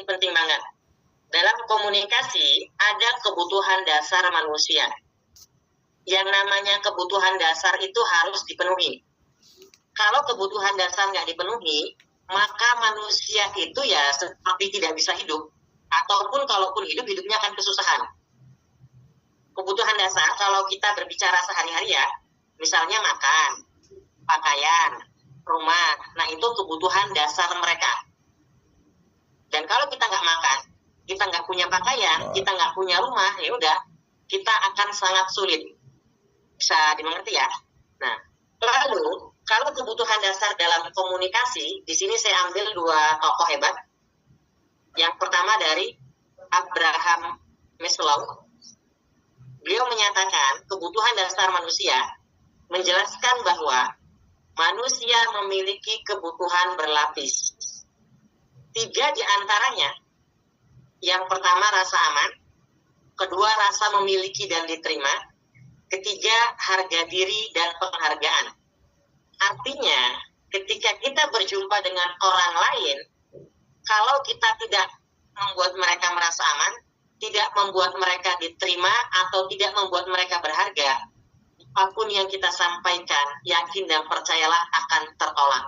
ini penting banget. Dalam komunikasi ada kebutuhan dasar manusia. Yang namanya kebutuhan dasar itu harus dipenuhi. Kalau kebutuhan dasar nggak dipenuhi, maka manusia itu ya seperti tidak bisa hidup. Ataupun kalaupun hidup, hidupnya akan kesusahan. Kebutuhan dasar kalau kita berbicara sehari-hari ya, misalnya makan, pakaian, rumah. Nah itu kebutuhan dasar mereka. Dan kalau kita nggak makan, kita nggak punya pakaian, kita nggak punya rumah, ya udah, kita akan sangat sulit. Bisa dimengerti ya? Nah, lalu kalau kebutuhan dasar dalam komunikasi, di sini saya ambil dua tokoh hebat. Yang pertama dari Abraham Maslow. Beliau menyatakan kebutuhan dasar manusia menjelaskan bahwa manusia memiliki kebutuhan berlapis. 3 di antaranya. Yang pertama rasa aman, kedua rasa memiliki dan diterima, ketiga harga diri dan penghargaan. Artinya, ketika kita berjumpa dengan orang lain, kalau kita tidak membuat mereka merasa aman, tidak membuat mereka diterima, atau tidak membuat mereka berharga, apapun yang kita sampaikan, yakin dan percayalah akan tertolak.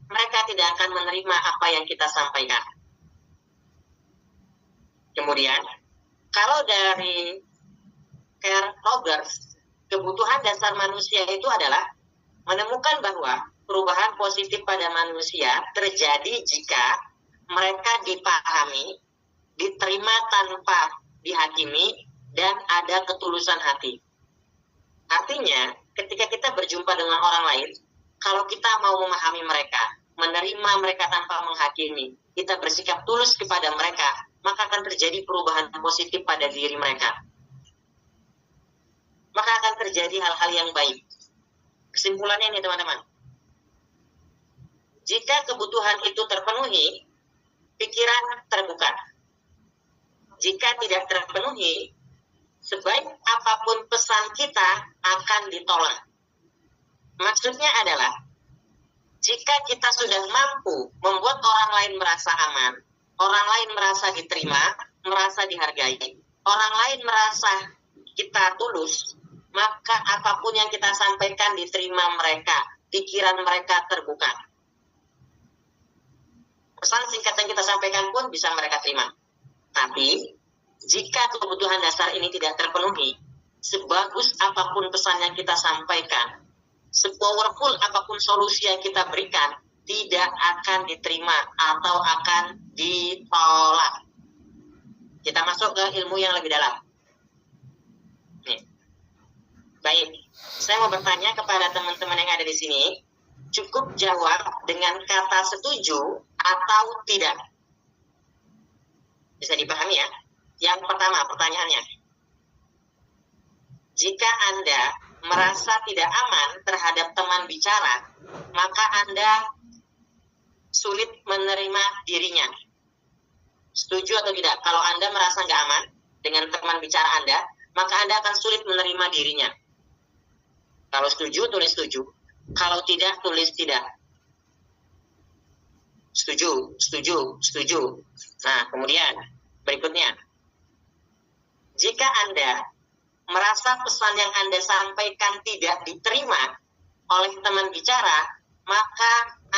Mereka tidak akan menerima apa yang kita sampaikan. Kemudian, kalau dari Carl Rogers, kebutuhan dasar manusia itu adalah menemukan bahwa perubahan positif pada manusia terjadi jika mereka dipahami, diterima tanpa dihakimi, dan ada ketulusan hati. Artinya, ketika kita berjumpa dengan orang lain, kalau kita mau memahami mereka, menerima mereka tanpa menghakimi, kita bersikap tulus kepada mereka, maka akan terjadi perubahan positif pada diri mereka. Maka akan terjadi hal-hal yang baik. Kesimpulannya ini teman-teman. Jika kebutuhan itu terpenuhi, pikiran terbuka. Jika tidak terpenuhi, sebaik apapun pesan kita akan ditolak. Maksudnya adalah, jika kita sudah mampu membuat orang lain merasa aman, orang lain merasa diterima, merasa dihargai, orang lain merasa kita tulus, maka apapun yang kita sampaikan diterima mereka, pikiran mereka terbuka. Pesan singkat yang kita sampaikan pun bisa mereka terima. Tapi, jika kebutuhan dasar ini tidak terpenuhi, sebagus apapun pesan yang kita sampaikan, sepowerful apapun solusi yang kita berikan, tidak akan diterima atau akan ditolak. Kita masuk ke ilmu yang lebih dalam. Nih. Baik, saya mau bertanya kepada teman-teman yang ada di sini, cukup jawab dengan kata setuju atau tidak. Bisa dipahami ya? Yang pertama, pertanyaannya. Jika Anda merasa tidak aman terhadap teman bicara, maka Anda sulit menerima dirinya. Setuju atau tidak? Kalau Anda merasa nggak aman dengan teman bicara Anda, maka Anda akan sulit menerima dirinya. Kalau setuju, tulis setuju. Kalau tidak, tulis tidak. Setuju, setuju, setuju. Nah, kemudian berikutnya. Jika Anda merasa pesan yang Anda sampaikan tidak diterima oleh teman bicara, maka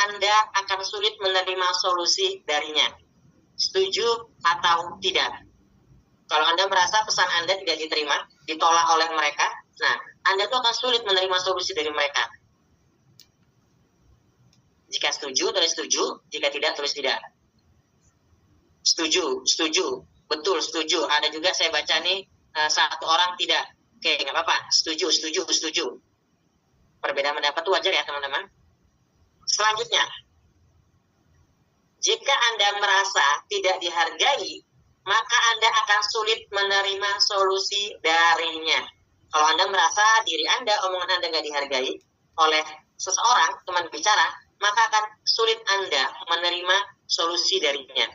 Anda akan sulit menerima solusi darinya. Setuju atau tidak? Kalau Anda merasa pesan Anda tidak diterima, ditolak oleh mereka, nah, Anda tuh akan sulit menerima solusi dari mereka. Jika setuju, tulis setuju. Jika tidak, tulis tidak. Setuju, setuju. Betul, setuju. Ada juga saya baca nih, satu orang tidak. Oke, nggak apa-apa. Setuju, setuju, setuju. Perbedaan pendapat itu wajar ya, teman-teman. Selanjutnya, jika Anda merasa tidak dihargai, maka Anda akan sulit menerima solusi darinya. Kalau Anda merasa diri Anda, omongan Anda nggak dihargai oleh seseorang, teman bicara, maka akan sulit Anda menerima solusi darinya.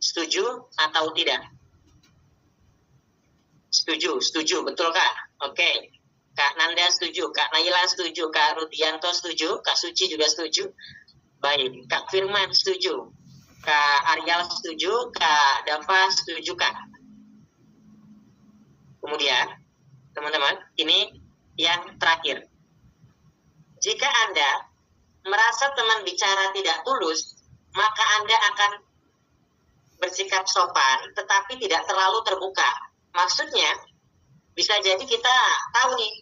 Setuju atau tidak? Setuju, setuju, betul Kak? Oke. Kak Nanda setuju, Kak Naila setuju, Kak Rudianto setuju, Kak Suci juga setuju. Baik, Kak Firman setuju. Kak Arial setuju, Kak Dava setuju, Kak. Kemudian, teman-teman, ini yang terakhir. Jika Anda merasa teman bicara tidak tulus, maka Anda akan bersikap sopan, tetapi tidak terlalu terbuka. Maksudnya, bisa jadi kita tahu nih,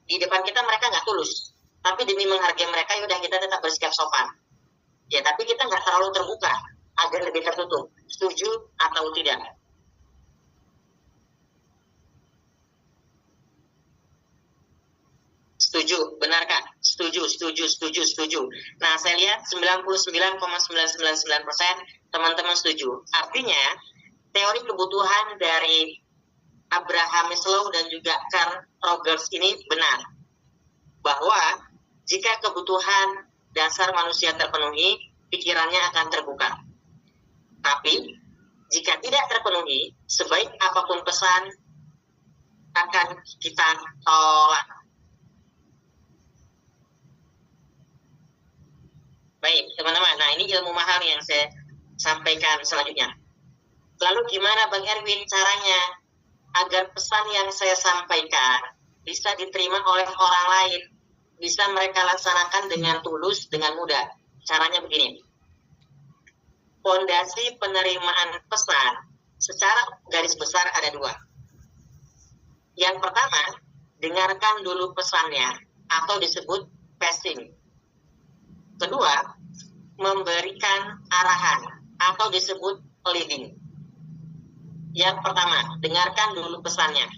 di depan kita mereka nggak tulus. Tapi demi menghargai mereka, yaudah kita tetap bersikap sopan. Ya, tapi kita nggak terlalu terbuka, agar lebih tertutup. Setuju atau tidak? Setuju, benar Kak? Setuju. Nah, saya lihat 99,999% teman-teman setuju. Artinya, teori kebutuhan dari Abraham Maslow dan juga Carl Rogers ini benar. Bahwa jika kebutuhan dasar manusia terpenuhi, pikirannya akan terbuka. Tapi, jika tidak terpenuhi, sebaik apapun pesan, akan kita tolak. Baik, teman-teman. Nah, ini ilmu mahal yang saya sampaikan selanjutnya. Lalu gimana Bang Erwin caranya agar pesan yang saya sampaikan bisa diterima oleh orang lain, bisa mereka laksanakan dengan tulus, dengan mudah? Caranya begini. Fondasi penerimaan pesan secara garis besar ada dua. Yang pertama, dengarkan dulu pesannya atau disebut pacing. Kedua, memberikan arahan atau disebut leading. Yang pertama, dengarkan dulu pesannya.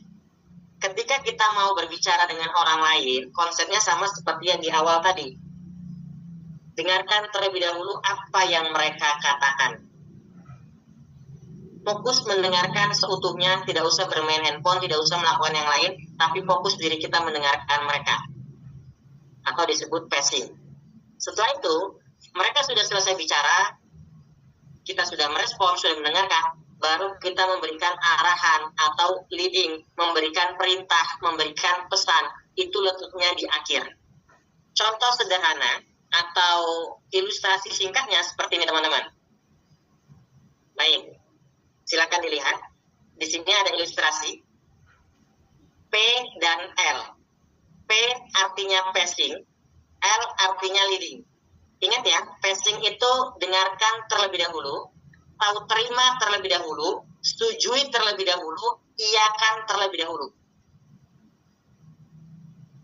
Ketika kita mau berbicara dengan orang lain, konsepnya sama seperti yang di awal tadi. Dengarkan terlebih dahulu apa yang mereka katakan. Fokus mendengarkan seutuhnya, tidak usah bermain handphone, tidak usah melakukan yang lain, tapi fokus diri kita mendengarkan mereka. Atau disebut pacing. Setelah itu, mereka sudah selesai bicara, kita sudah merespon, sudah mendengarkan, baru kita memberikan arahan atau leading, memberikan perintah, memberikan pesan. Itu letaknya di akhir. Contoh sederhana atau ilustrasi singkatnya seperti ini, teman-teman. Baik, silakan dilihat. Di sini ada ilustrasi P dan L. P artinya pacing, L artinya leading. Ingat ya, pacing itu dengarkan terlebih dahulu, tahu terima terlebih dahulu, setujui terlebih dahulu, iakan terlebih dahulu.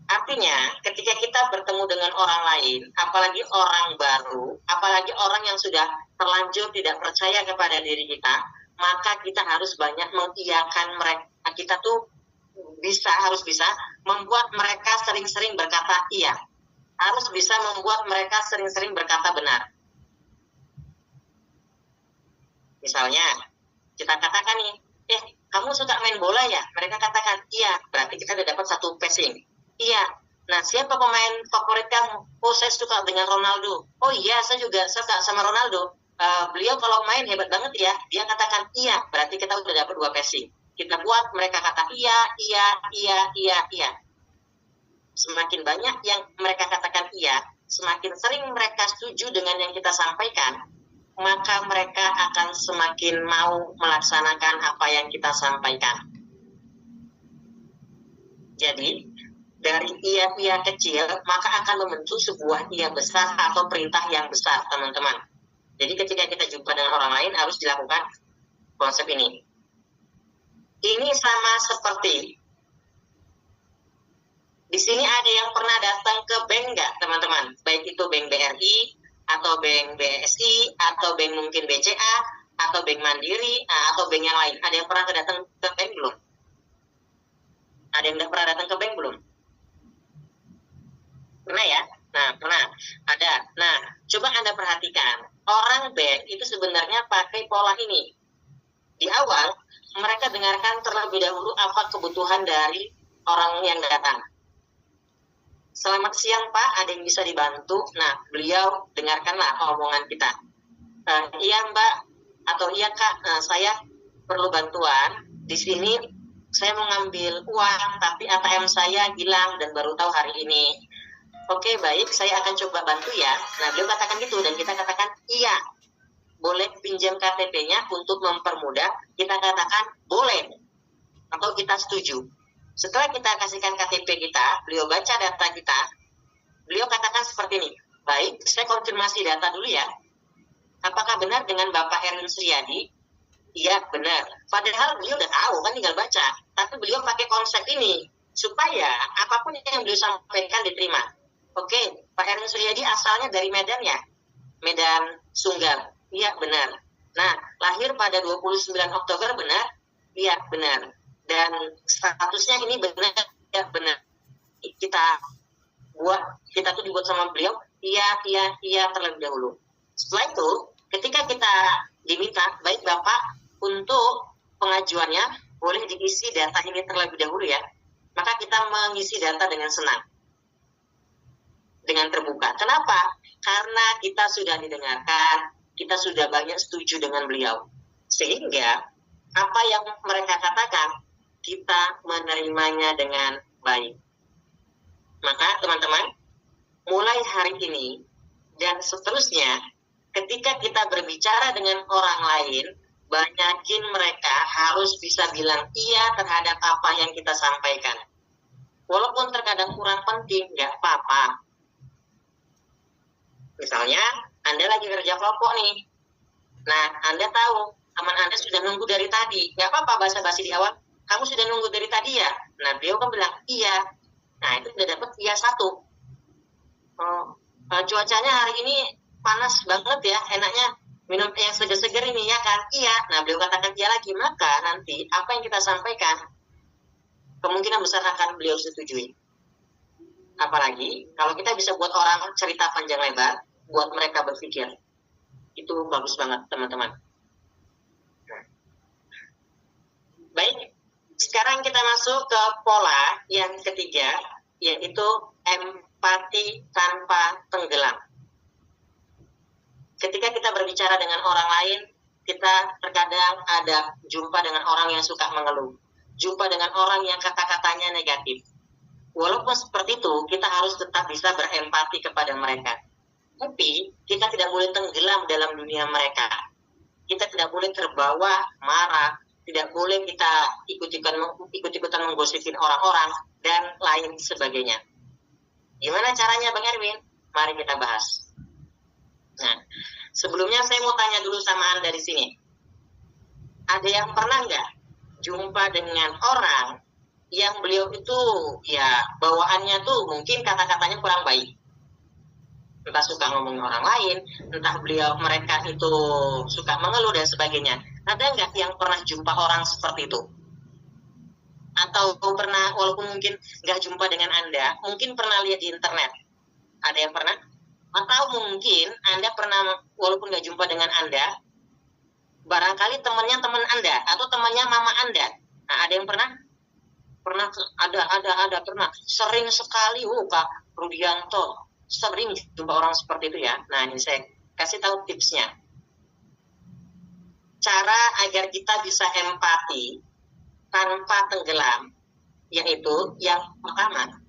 Artinya, ketika kita bertemu dengan orang lain, apalagi orang baru, apalagi orang yang sudah terlanjur tidak percaya kepada diri kita, maka kita harus banyak mengiyakan mereka. Kita tuh harus bisa membuat mereka sering-sering berkata iya. Harus bisa membuat mereka sering-sering berkata benar. Misalnya, kita katakan nih, kamu suka main bola ya? Mereka katakan, iya. Berarti kita udah dapat satu passing. Iya. Nah, siapa pemain favorit kamu? Oh, saya suka dengan Ronaldo. Oh iya, saya juga suka sama Ronaldo. Beliau kalau main hebat banget ya. Dia katakan iya. Berarti kita udah dapat 2 passing. Kita buat mereka kata iya. Semakin banyak yang mereka katakan iya, semakin sering mereka setuju dengan yang kita sampaikan, maka mereka akan semakin mau melaksanakan apa yang kita sampaikan. Jadi, dari iya kecil, maka akan membentuk sebuah iya besar atau perintah yang besar, teman-teman. Jadi ketika kita jumpa dengan orang lain, harus dilakukan konsep ini. Ini sama seperti, di sini ada yang pernah datang ke bank nggak, teman-teman? Baik itu bank BRI, atau bank BSI, atau bank mungkin BCA, atau bank Mandiri, atau bank yang lain. Ada yang pernah datang ke bank belum? Ada yang pernah datang ke bank belum? Pernah ya? Nah, pernah. Ada. Nah, coba Anda perhatikan. Orang bank itu sebenarnya pakai pola ini. Di awal, mereka dengarkan terlebih dahulu apa kebutuhan dari orang yang datang. Selamat siang Pak, ada yang bisa dibantu? Nah, beliau dengarkanlah omongan kita. Iya Mbak, atau iya Kak, saya perlu bantuan. Di sini saya mau ngambil uang, tapi ATM saya hilang dan baru tahu hari ini. Oke, baik, saya akan coba bantu ya. Nah, beliau katakan gitu, dan kita katakan iya. boleh pinjam KTP-nya untuk mempermudah, kita katakan boleh atau kita setuju. Setelah kita kasihkan KTP kita, beliau baca data kita, beliau katakan seperti ini, baik, saya konfirmasi data dulu ya. Apakah benar dengan Bapak Erwin Suryadi? Iya, benar. Padahal beliau udah tahu kan, tinggal baca. Tapi beliau pakai konsep ini, supaya apapun yang beliau sampaikan diterima. Oke, Pak Erwin Suryadi asalnya dari Medan ya? Medan Sunggal. Iya, benar. Nah, lahir pada 29 Oktober, benar? Iya, benar. Dan statusnya ini benar, ya benar. Kita tuh dibuat sama beliau, iya terlebih dahulu. Setelah itu, ketika kita diminta, baik Bapak, untuk pengajuannya, boleh diisi data ini terlebih dahulu ya. Maka kita mengisi data dengan senang, dengan terbuka. Kenapa? Karena kita sudah didengarkan, kita sudah banyak setuju dengan beliau. Sehingga apa yang mereka katakan, kita menerimanya dengan baik. Maka teman-teman, mulai hari ini dan seterusnya, ketika kita berbicara dengan orang lain, banyakin mereka harus bisa bilang iya terhadap apa yang kita sampaikan. Walaupun terkadang kurang penting, nggak apa-apa. Misalnya, Anda lagi kerja kelompok nih. Nah, Anda tahu, teman Anda sudah nunggu dari tadi. Nggak apa-apa basa-basi di awal. Kamu sudah nunggu dari tadi ya? Nah, beliau kan bilang, iya. Nah, itu sudah dapat iya 1. Cuacanya hari ini panas banget ya, enaknya minum yang seger-seger ini ya kan? Iya. Nah, beliau katakan iya lagi. Maka nanti, apa yang kita sampaikan, kemungkinan besar akan beliau setujui. Apalagi, kalau kita bisa buat orang cerita panjang lebar, buat mereka berpikir. Itu bagus banget, teman-teman. Baik, sekarang kita masuk ke pola yang ketiga, yaitu empati tanpa tenggelam. Ketika kita berbicara dengan orang lain, kita terkadang ada jumpa dengan orang yang suka mengeluh, jumpa dengan orang yang kata-katanya negatif. Walaupun seperti itu, kita harus tetap bisa berempati kepada mereka. Tapi kita tidak boleh tenggelam dalam dunia mereka. Kita tidak boleh terbawa marah, tidak boleh kita ikut-ikutan menggosipin orang-orang dan lain sebagainya. Gimana caranya Bang Erwin? Mari kita bahas. Nah, sebelumnya saya mau tanya dulu sama Anda di sini. Ada yang pernah nggak jumpa dengan orang yang beliau itu ya bawaannya tuh mungkin kata-katanya kurang baik? Entah suka ngomongin orang lain, entah mereka itu suka mengeluh dan sebagainya. Ada nggak yang pernah jumpa orang seperti itu? Atau pernah, walaupun mungkin nggak jumpa dengan Anda, mungkin pernah lihat di internet. Ada yang pernah? Atau mungkin Anda pernah, walaupun nggak jumpa dengan Anda, barangkali temannya teman Anda, atau temannya mama Anda. Nah, ada yang pernah? Pernah, ada, pernah. Sering sekali, Kak Rudianto. Sering jumpa orang seperti itu ya. Nah, ini saya kasih tahu tipsnya. Cara agar kita bisa empati tanpa tenggelam, yaitu yang pertama,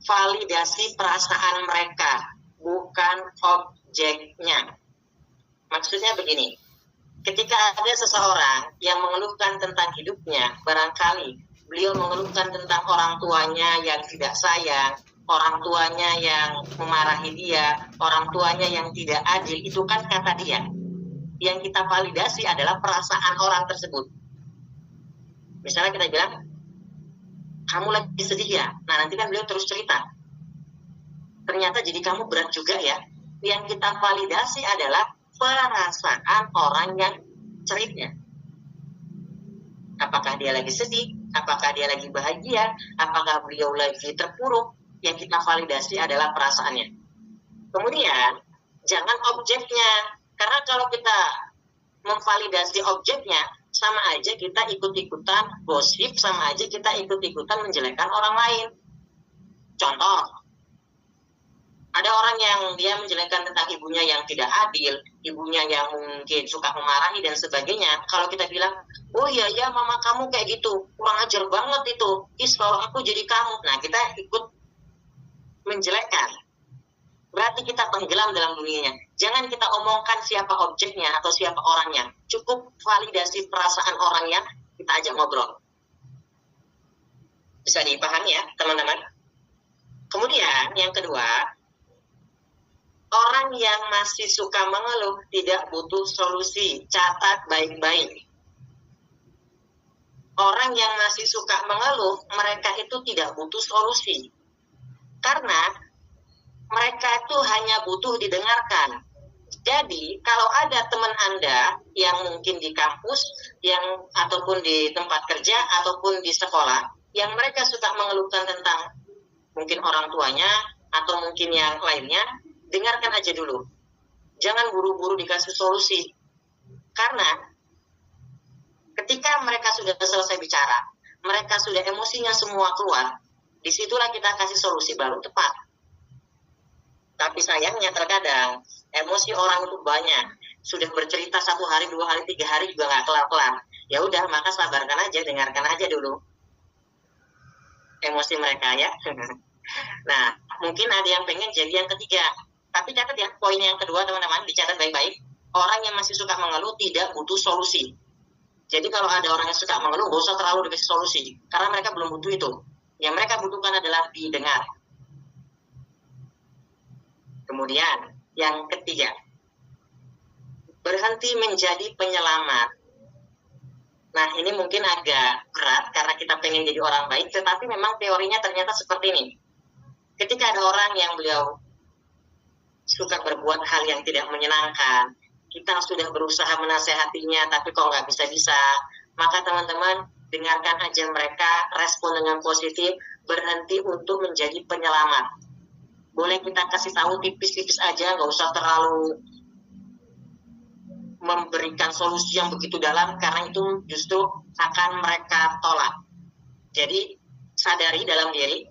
validasi perasaan mereka, bukan objeknya. Maksudnya begini, ketika ada seseorang yang mengeluhkan tentang hidupnya, barangkali beliau mengeluhkan tentang orang tuanya yang tidak sayang, orang tuanya yang memarahi dia, orang tuanya yang tidak adil, itu kan kata dia. Yang kita validasi adalah perasaan orang tersebut. Misalnya kita bilang, kamu lagi sedih ya? Nah, nanti kan beliau terus cerita. Ternyata jadi kamu berat juga ya. Yang kita validasi adalah perasaan orang yang ceritanya. Apakah dia lagi sedih? Apakah dia lagi bahagia? Apakah beliau lagi terpuruk? Yang kita validasi adalah perasaannya. Kemudian, jangan objeknya. Karena kalau kita memvalidasi objeknya, sama aja kita ikut-ikutan gosip, sama aja kita ikut-ikutan menjelekkan orang lain. Contoh, ada orang yang dia menjelekkan tentang ibunya yang tidak adil, ibunya yang mungkin suka memarahi dan sebagainya. Kalau kita bilang, oh iya ya mama kamu kayak gitu, kurang ajar banget itu, kalau aku jadi kamu. Nah, kita ikut menjelekkan. berarti kita tenggelam dalam dunianya. Jangan kita omongkan siapa objeknya atau siapa orangnya. Cukup validasi perasaan orangnya, kita ajak ngobrol. Bisa dipahami ya, teman-teman? Kemudian, yang kedua, orang yang masih suka mengeluh tidak butuh solusi. Catat baik-baik. Orang yang masih suka mengeluh, mereka itu tidak butuh solusi. Karena mereka itu hanya butuh didengarkan. Jadi, kalau ada teman Anda yang mungkin di kampus, ataupun di tempat kerja, ataupun di sekolah, yang mereka suka mengeluhkan tentang mungkin orang tuanya, atau mungkin yang lainnya, dengarkan aja dulu. Jangan buru-buru dikasih solusi. Karena ketika mereka sudah selesai bicara, mereka sudah emosinya semua keluar, disitulah kita kasih solusi baru tepat. Tapi sayangnya terkadang emosi orang itu banyak. Sudah bercerita 1 hari, 2 hari, 3 hari juga nggak kelar-kelar. Ya udah, maka sabarkan aja, dengarkan aja dulu emosi mereka ya. Nah, mungkin ada yang pengen jadi yang ketiga. Tapi catat ya, poin yang kedua teman-teman, dicatat baik-baik. Orang yang masih suka mengeluh tidak butuh solusi. Jadi kalau ada orang yang suka mengeluh, gak usah terlalu dikasih solusi. Karena mereka belum butuh itu. Yang mereka butuhkan adalah didengar. Kemudian, yang ketiga, berhenti menjadi penyelamat. Nah, ini mungkin agak berat karena kita pengen jadi orang baik, tetapi memang teorinya ternyata seperti ini. Ketika ada orang yang beliau suka berbuat hal yang tidak menyenangkan, kita sudah berusaha menasehatinya, tapi kok nggak bisa-bisa, maka teman-teman, dengarkan aja mereka, respon dengan positif, berhenti untuk menjadi penyelamat. Boleh kita kasih tahu tipis-tipis aja, nggak usah terlalu memberikan solusi yang begitu dalam, karena itu justru akan mereka tolak. Jadi sadari dalam diri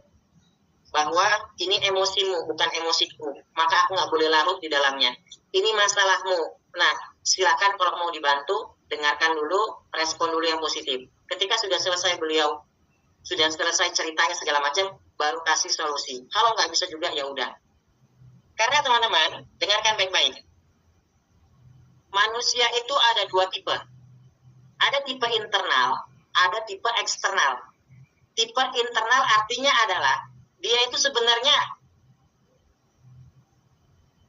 bahwa ini emosimu, bukan emosiku, maka aku nggak boleh larut di dalamnya. Ini masalahmu. Nah, silakan kalau mau dibantu, dengarkan dulu, respon dulu yang positif. Ketika sudah selesai sudah selesai ceritanya segala macam, baru kasih solusi. Kalau nggak bisa juga, ya udah. Karena teman-teman, dengarkan baik-baik. Manusia itu ada 2 tipe. Ada tipe internal, ada tipe eksternal. Tipe internal artinya adalah dia itu sebenarnya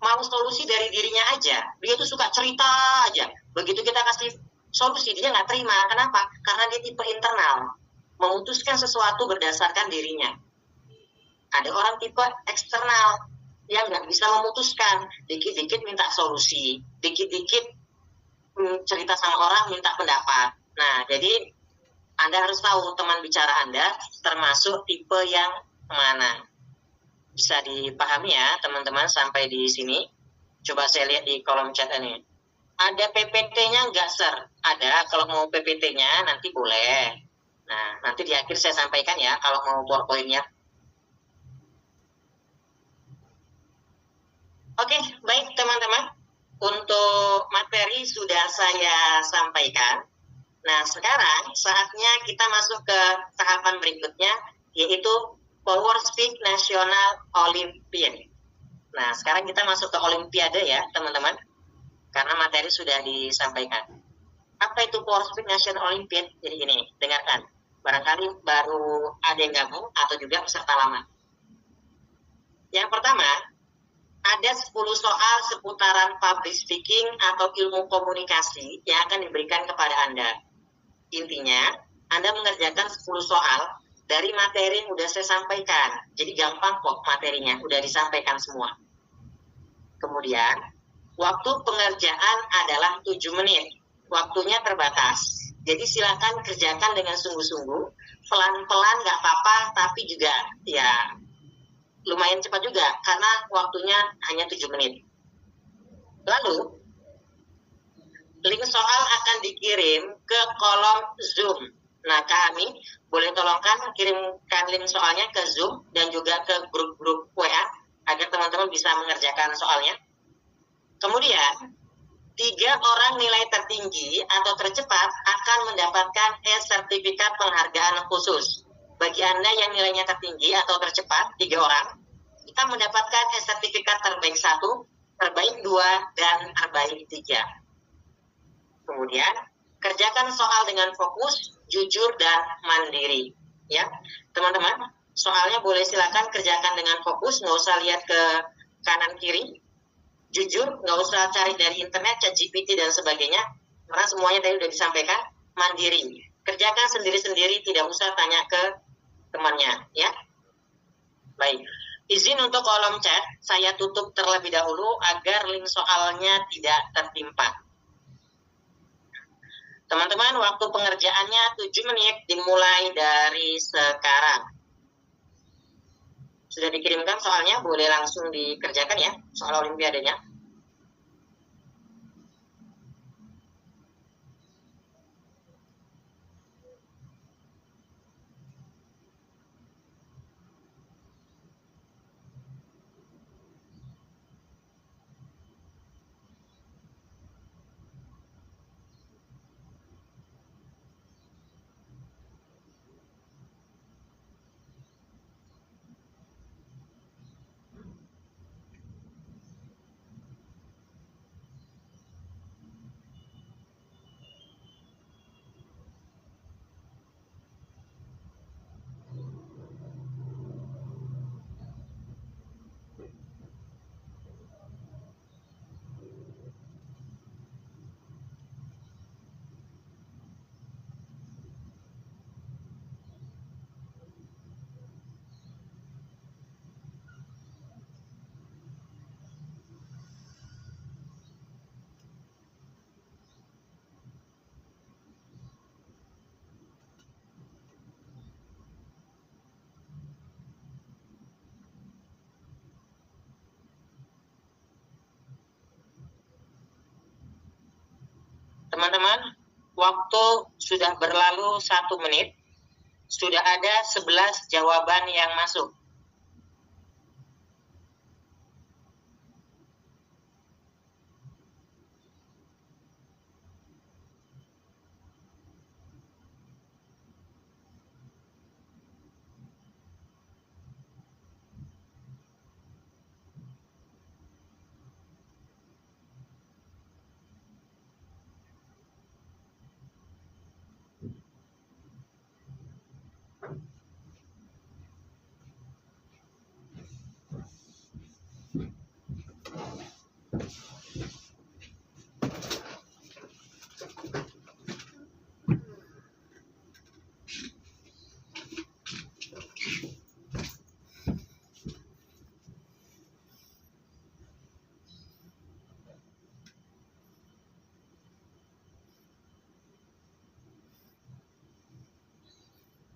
mau solusi dari dirinya aja. Dia itu suka cerita aja. Begitu kita kasih solusi, dia nggak terima. Kenapa? Karena dia tipe internal. Memutuskan sesuatu berdasarkan dirinya. Ada orang tipe eksternal yang nggak bisa memutuskan. Dikit-dikit minta solusi. Dikit-dikit cerita sama orang minta pendapat. Nah, jadi Anda harus tahu teman bicara Anda termasuk tipe yang mana. Bisa dipahami ya teman-teman sampai di sini. Coba saya lihat di kolom chat ini. Ada PPT-nya nggak, Sir? Ada, kalau mau PPT-nya nanti boleh. Nah, nanti di akhir saya sampaikan ya kalau mau PowerPoint-nya. Oke, baik teman-teman. Untuk materi sudah saya sampaikan. Nah, sekarang saatnya kita masuk ke tahapan berikutnya, yaitu PowerSpeak National Olympiad. Nah, sekarang kita masuk ke Olimpiade ya, teman-teman. Karena materi sudah disampaikan. Apa itu PowerSpeak National Olympiad? Jadi gini, dengarkan. Barangkali baru ada yang gabung atau juga peserta lama. Yang pertama, ada 10 soal seputaran public speaking atau ilmu komunikasi yang akan diberikan kepada Anda. Intinya, Anda mengerjakan 10 soal dari materi yang sudah saya sampaikan. Jadi gampang kok materinya, sudah disampaikan semua. Kemudian, waktu pengerjaan adalah 7 menit. Waktunya terbatas. Jadi silakan kerjakan dengan sungguh-sungguh, pelan-pelan nggak apa-apa, tapi juga ya lumayan cepat juga, karena waktunya hanya 7 menit. Lalu, link soal akan dikirim ke kolom Zoom. Nah, kami boleh tolongkan kirimkan link soalnya ke Zoom dan juga ke grup-grup WA, agar teman-teman bisa mengerjakan soalnya. Kemudian, 3 orang nilai tertinggi atau tercepat akan mendapatkan sertifikat penghargaan khusus. Bagi Anda yang nilainya tertinggi atau tercepat, 3 orang, itu kita mendapatkan sertifikat terbaik 1, terbaik 2, dan terbaik 3. Kemudian, kerjakan soal dengan fokus, jujur, dan mandiri. Ya, teman-teman, soalnya boleh silakan kerjakan dengan fokus, nggak usah lihat ke kanan kiri. Jujur, nggak usah cari dari internet, ChatGPT, dan sebagainya, karena semuanya tadi udah disampaikan. Mandiri, kerjakan sendiri-sendiri, tidak usah tanya ke temannya. Ya, baik. Izin untuk kolom chat, saya tutup terlebih dahulu agar link soalnya tidak tertimpa. Teman-teman, waktu pengerjaannya 7 menit dimulai dari sekarang. Sudah dikirimkan soalnya, boleh langsung dikerjakan ya, soal olimpiadanya. Teman-teman, waktu sudah berlalu 1 menit, sudah ada 11 jawaban yang masuk.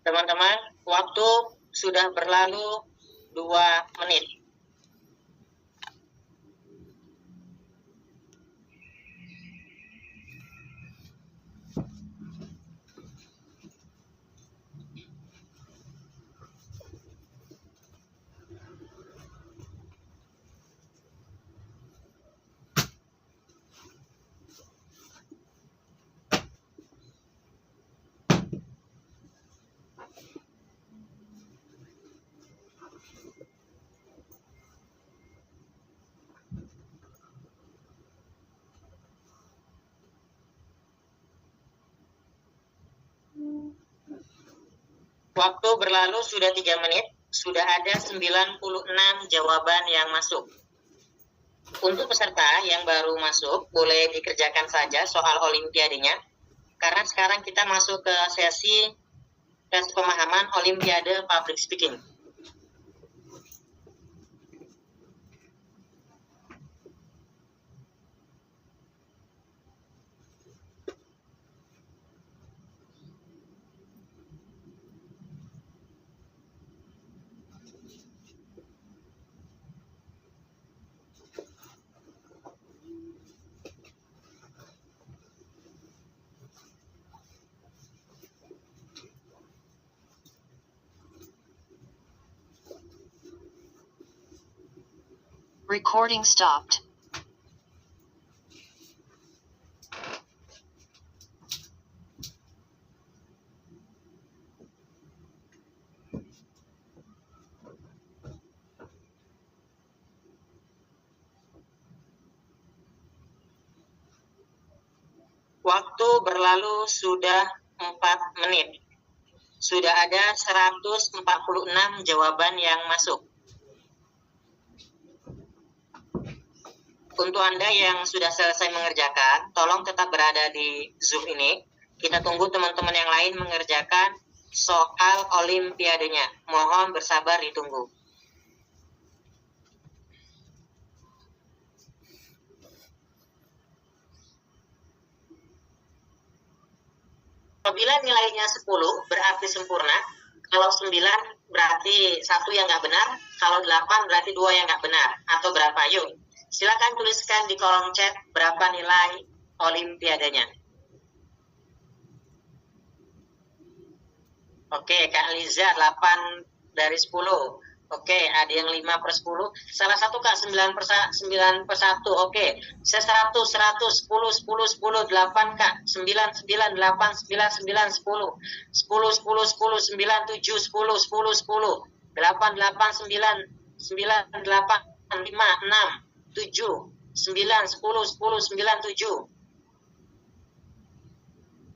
Teman-teman, waktu sudah berlalu 2 menit. Waktu berlalu sudah 3 menit, sudah ada 96 jawaban yang masuk. Untuk peserta yang baru masuk, boleh dikerjakan saja soal olimpiadenya, karena sekarang kita masuk ke sesi tes pemahaman Olimpiade Public Speaking. Recording stopped. berlalu sudah 4 menit. Sudah ada 146 jawaban yang masuk. Untuk Anda yang sudah selesai mengerjakan, tolong tetap berada di Zoom ini. Kita tunggu teman-teman yang lain mengerjakan soal olimpiadenya. Mohon bersabar ditunggu. Apabila nilainya 10 berarti sempurna, kalau 9 berarti 1 yang nggak benar, kalau 8 berarti 2 yang nggak benar, atau berapa? Yuk, silakan tuliskan di kolom chat berapa nilai olimpiadanya. Oke, Kak Liza 8 dari 10. Oke, ada yang 5/10. Salah satu Kak 9/1. Oke, saya 100, 100, 10, 10, 10, 8 Kak. 9, 9, 8, 9, 9, 10. 10, 10, 10, 9, 7, 10, 10, 10. 8, 8, 9, 9, 8, 5, 6, 7, 9, 10, 10, 9, 7.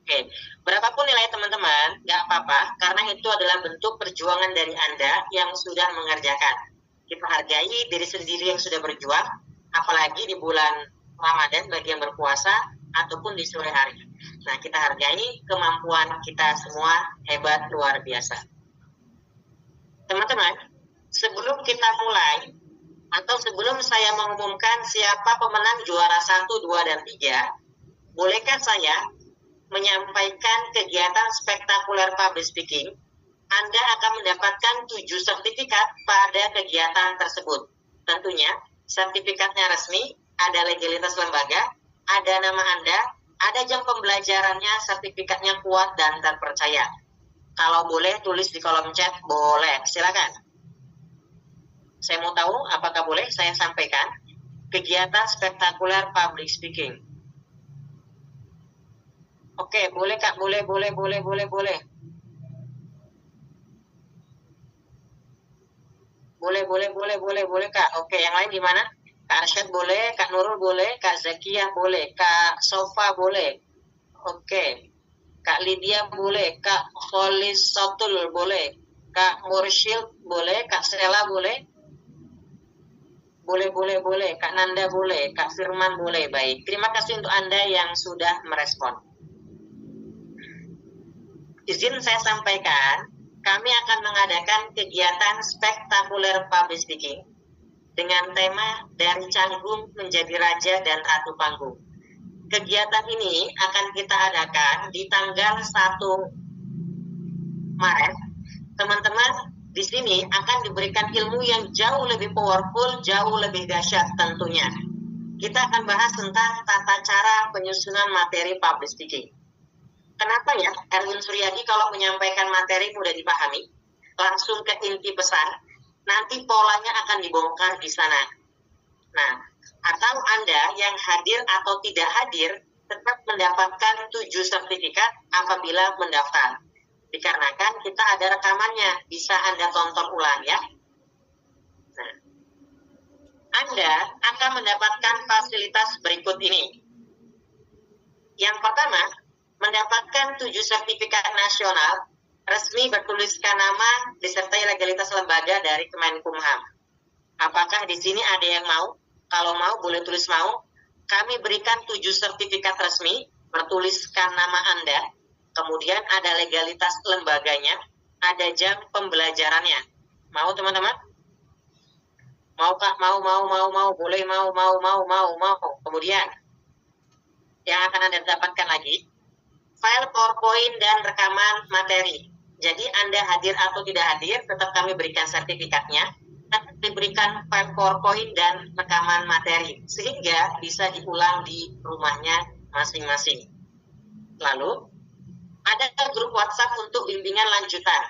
Oke, berapapun nilai teman-teman, nggak apa-apa, karena itu adalah bentuk perjuangan dari Anda yang sudah mengerjakan. Kita hargai diri sendiri yang sudah berjuang, apalagi di bulan Ramadan bagi yang berpuasa, ataupun di sore hari. Nah, kita hargai kemampuan kita semua hebat luar biasa. Teman-teman, sebelum kita mulai, atau sebelum saya mengumumkan siapa pemenang juara 1, 2, dan 3, bolehkah saya menyampaikan kegiatan spektakuler public speaking? Anda akan mendapatkan 7 sertifikat pada kegiatan tersebut. Tentunya, sertifikatnya resmi, ada legalitas lembaga, ada nama Anda, ada jam pembelajarannya, sertifikatnya kuat dan terpercaya. Kalau boleh, tulis di kolom chat, boleh. Silakan. Saya mau tahu apakah boleh saya sampaikan kegiatan spektakuler public speaking. Oke, boleh Kak, boleh. Boleh Kak. Oke, yang lain gimana? Kak Arsyad boleh, Kak Nurul boleh, Kak Zakiyah boleh, Kak Sofa boleh. Oke. Kak Lydia boleh, Kak Kholisatul boleh, Kak Mursyid boleh, Kak Sela boleh. Boleh. Kak Nanda boleh, Kak Firman boleh. Baik, terima kasih untuk Anda yang sudah merespon. Izin saya sampaikan, kami akan mengadakan kegiatan spektakuler public speaking dengan tema dari canggung menjadi raja dan ratu panggung. Kegiatan ini akan kita adakan di tanggal 1 Maret. Teman-teman, di sini akan diberikan ilmu yang jauh lebih powerful, jauh lebih dahsyat tentunya. Kita akan bahas tentang tata cara penyusunan materi public speaking. Kenapa ya Erwin Suryadi kalau menyampaikan materi mudah dipahami, langsung ke inti pesan, nanti polanya akan dibongkar di sana. Nah, atau Anda yang hadir atau tidak hadir tetap mendapatkan 7 sertifikat apabila mendaftar. Dikarenakan kita ada rekamannya, bisa Anda tonton ulang ya. Nah, Anda akan mendapatkan fasilitas berikut ini. Yang pertama, mendapatkan 7 sertifikat nasional resmi bertuliskan nama disertai legalitas lembaga dari Kemenkumham. Apakah di sini ada yang mau? Kalau mau boleh tulis mau. Kami berikan 7 sertifikat resmi bertuliskan nama Anda, kemudian ada legalitas lembaganya, ada jam pembelajarannya. Mau teman-teman? Mau Kak? Mau. Boleh mau. Kemudian yang akan Anda dapatkan lagi, file PowerPoint dan rekaman materi. Jadi Anda hadir atau tidak hadir, tetap kami berikan sertifikatnya, dan diberikan file PowerPoint dan rekaman materi, sehingga bisa diulang di rumahnya masing-masing. Lalu, ada grup WhatsApp untuk bimbingan lanjutan.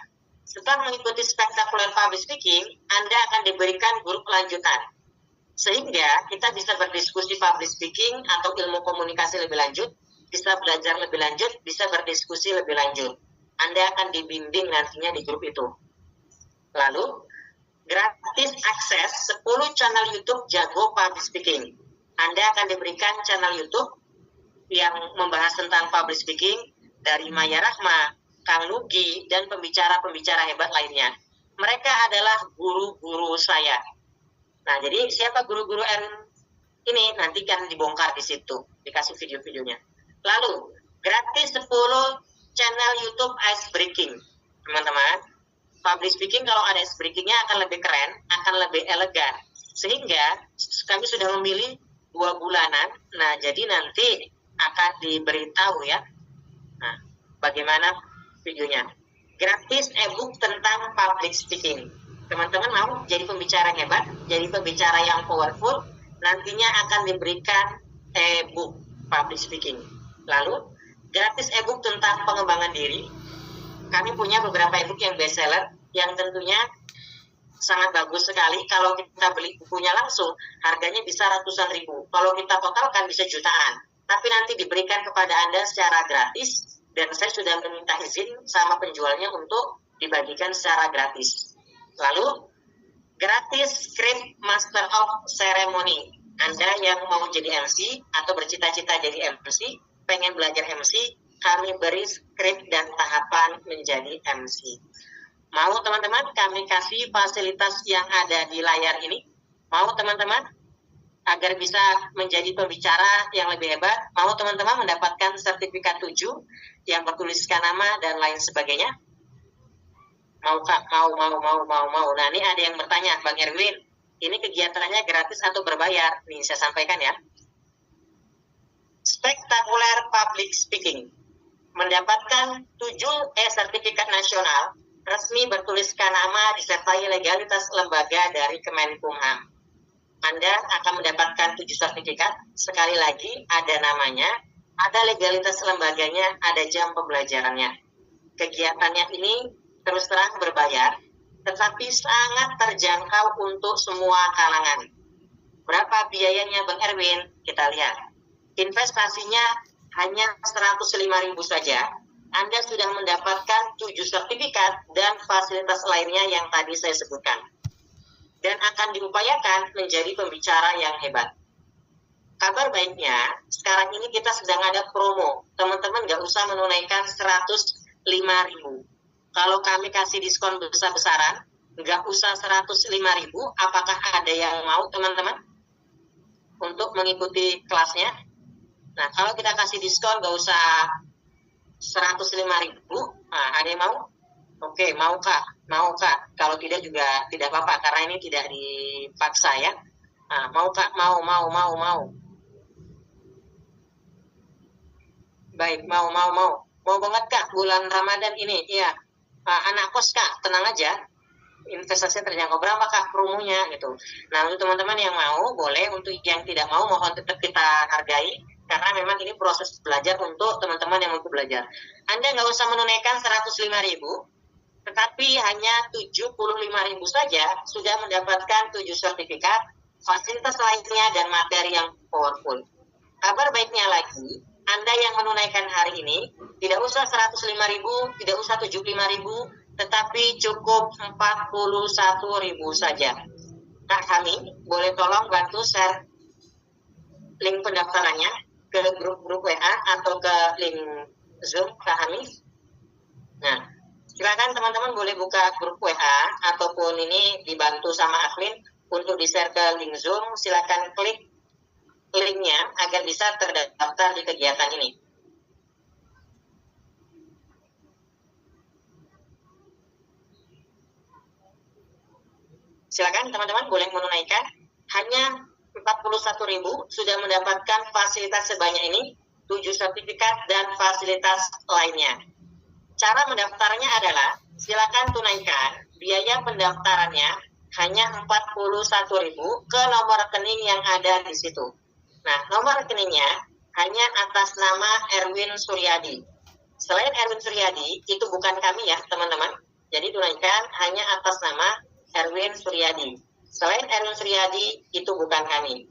Setelah mengikuti spektakuler public speaking, Anda akan diberikan grup lanjutan. Sehingga kita bisa berdiskusi public speaking atau ilmu komunikasi lebih lanjut, bisa belajar lebih lanjut, bisa berdiskusi lebih lanjut. Anda akan dibimbing nantinya di grup itu. Lalu, gratis akses 10 channel YouTube jago public speaking. Anda akan diberikan channel YouTube yang membahas tentang public speaking dari Maya Rahma, Kang Nugi, dan pembicara-pembicara hebat lainnya. Mereka adalah guru-guru saya. Nah, jadi siapa guru-guru ini nanti kan dibongkar di situ, dikasih video-videonya. Lalu, gratis 10 channel YouTube ice breaking, teman-teman. Public speaking kalau ada ice breakingnya akan lebih keren, akan lebih elegan. Sehingga kami sudah memilih 2 bulanan. Nah, jadi nanti akan diberitahu ya. Nah, bagaimana videonya. Gratis ebook tentang public speaking. Teman-teman mau jadi pembicara yang hebat, jadi pembicara yang powerful, nantinya akan diberikan ebook public speaking. Lalu, gratis ebook tentang pengembangan diri. Kami punya beberapa ebook yang bestseller, yang tentunya sangat bagus sekali. Kalau kita beli bukunya langsung, harganya bisa ratusan ribu. Kalau kita totalkan bisa jutaan. Tapi nanti diberikan kepada Anda secara gratis, dan saya sudah meminta izin sama penjualnya untuk dibagikan secara gratis. Lalu, gratis script Master of Ceremony. Anda yang mau jadi MC atau bercita-cita jadi MC, pengen belajar MC, kami beri script dan tahapan menjadi MC. Mau teman-teman kami kasih fasilitas yang ada di layar ini? Mau teman-teman? Agar bisa menjadi pembicara yang lebih hebat, mau teman-teman mendapatkan sertifikat 7 yang bertuliskan nama dan lain sebagainya? Mau Kak? Mau. Nah, ini ada yang bertanya, Bang Erwin, ini kegiatannya gratis atau berbayar? Nih, saya sampaikan ya. Spektakuler Public Speaking. Mendapatkan 7 sertifikat nasional, resmi bertuliskan nama, disertai legalitas lembaga dari Kemenkumham. Anda akan mendapatkan 7 sertifikat, sekali lagi ada namanya, ada legalitas lembaganya, ada jam pembelajarannya. Kegiatannya ini terus terang berbayar, tetapi sangat terjangkau untuk semua kalangan. Berapa biayanya Bang Erwin? Kita lihat. Investasinya hanya 105.000 saja. Anda sudah mendapatkan 7 sertifikat dan fasilitas lainnya yang tadi saya sebutkan. Dan akan diupayakan menjadi pembicara yang hebat. Kabar baiknya, sekarang ini kita sedang ada promo. Teman-teman nggak usah menunaikan 105.000. Kalau kami kasih diskon besar-besaran, nggak usah 105.000, apakah ada yang mau teman-teman untuk mengikuti kelasnya? Nah, kalau kita kasih diskon nggak usah 105.000, nah, ada yang mau? Oke, mau Kak? Mau Kak? Kalau tidak juga tidak apa-apa, karena ini tidak dipaksa ya. Nah, mau Kak? Mau. Baik, mau. Mau banget Kak, bulan Ramadan ini, iya. Anak kos Kak, tenang aja. Investasinya terjangkau, berapa Kak promonya gitu. Nah, untuk teman-teman yang mau, boleh. Untuk yang tidak mau, mohon tetap kita hargai. Karena memang ini proses belajar untuk teman-teman yang mau belajar. Anda nggak usah menunaikan 105.000, tetapi hanya 75.000 saja sudah mendapatkan 7 sertifikat, fasilitas lainnya, dan materi yang powerful. Kabar baiknya lagi, Anda yang menunaikan hari ini, tidak usah 105.000, tidak usah 75.000, tetapi cukup 41.000 saja. Nah, kami boleh tolong bantu share link pendaftarannya ke grup-grup WA atau ke link Zoom Kak Hamis. Nah, silakan teman-teman boleh buka grup WA ataupun ini dibantu sama admin untuk di-share ke link Zoom. Silakan klik linknya agar bisa terdaftar di kegiatan ini. Silakan teman-teman boleh menunaikan. Hanya 41.000 sudah mendapatkan fasilitas sebanyak ini, 7 sertifikat dan fasilitas lainnya. Cara mendaftarnya adalah, silakan tunaikan biaya pendaftarannya hanya 41.000 ke nomor rekening yang ada di situ. Nah, nomor rekeningnya hanya atas nama Erwin Suryadi. Selain Erwin Suryadi, itu bukan kami ya teman-teman. Jadi tunaikan hanya atas nama Erwin Suryadi. Selain Erwin Suryadi, itu bukan kami.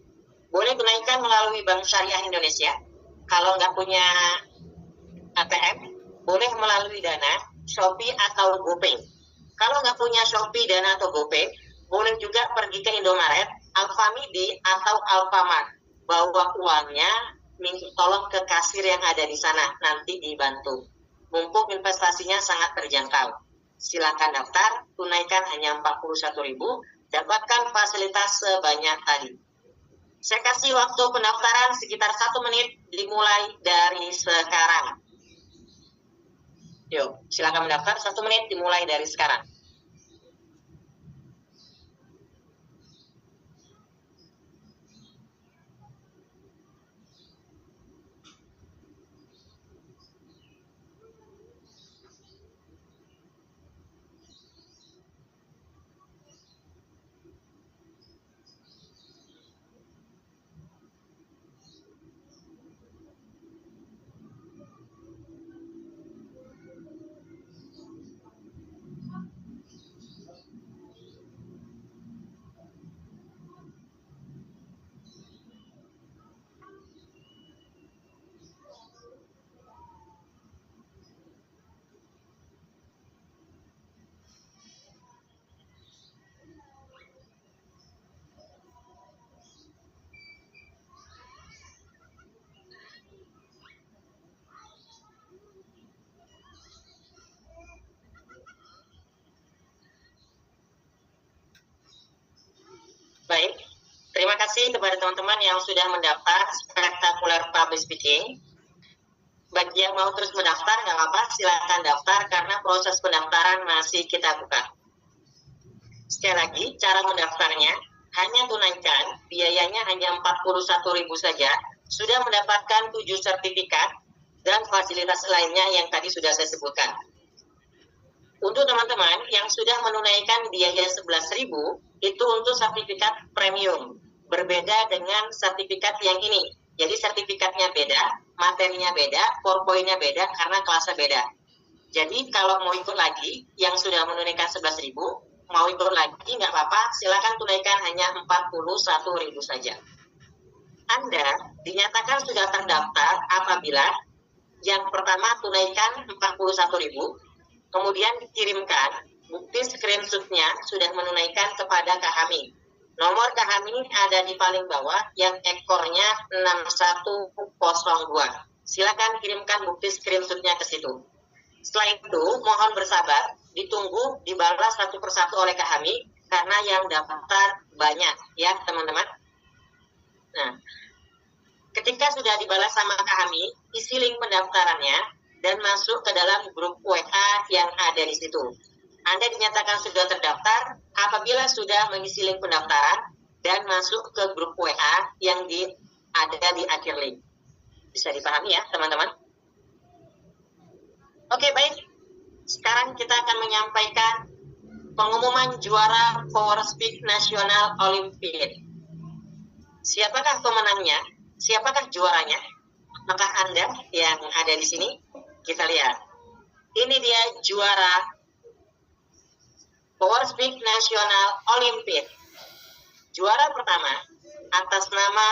Boleh tunaikan melalui Bank Syariah Indonesia. Kalau nggak punya ATM, boleh melalui Dana, Shopee, atau GoPay. Kalau nggak punya Shopee, Dana, atau GoPay, boleh juga pergi ke Indomaret, Alfamidi, atau Alfamart. Bawa uangnya tolong ke kasir yang ada di sana, nanti dibantu. Mumpung investasinya sangat terjangkau. Silakan daftar, tunaikan hanya 41.000, dapatkan fasilitas sebanyak tadi. Saya kasih waktu pendaftaran sekitar 1 menit, dimulai dari sekarang. Yuk, silakan mendaftar, 1 menit dimulai dari sekarang. Baik, terima kasih kepada teman-teman yang sudah mendaftar spektakuler public speaking. Bagi yang mau terus mendaftar, nggak apa-apa, silakan daftar karena proses pendaftaran masih kita buka. Sekali lagi, cara mendaftarnya hanya tunaikan, biayanya hanya 41.000 saja, sudah mendapatkan 7 sertifikat dan fasilitas lainnya yang tadi sudah saya sebutkan. Untuk teman-teman yang sudah menunaikan biaya 11.000, itu untuk sertifikat premium. Berbeda dengan sertifikat yang ini. Jadi sertifikatnya beda, materinya beda, PowerPoint-nya beda karena kelasnya beda. Jadi kalau mau ikut lagi, yang sudah menunaikan 11.000, mau ikut lagi nggak apa-apa, silakan tunaikan hanya 41.000 saja. Anda dinyatakan sudah terdaftar apabila yang pertama tunaikan 41.000, kemudian dikirimkan bukti screenshot-nya sudah menunaikan kepada Kak Hami. Nomor Kak Hami ada di paling bawah yang ekornya 6102. Silakan kirimkan bukti screenshot-nya ke situ. Setelah itu, mohon bersabar, ditunggu dibalas satu persatu oleh Kak Hami karena yang daftar banyak ya teman-teman. Nah, ketika sudah dibalas sama Kak Hami, isi link pendaftarannya dan masuk ke dalam grup WA yang ada di situ. Anda dinyatakan sudah terdaftar apabila sudah mengisi link pendaftaran dan masuk ke grup WA yang ada di akhir link. Bisa dipahami ya, teman-teman? Oke, baik. Sekarang kita akan menyampaikan pengumuman juara PowerSpeak National Olympiad. Siapakah pemenangnya? Siapakah juaranya? Apakah Anda yang ada di sini? Kita lihat. Ini dia juara PowerSpeak National Olympiad. Juara pertama atas nama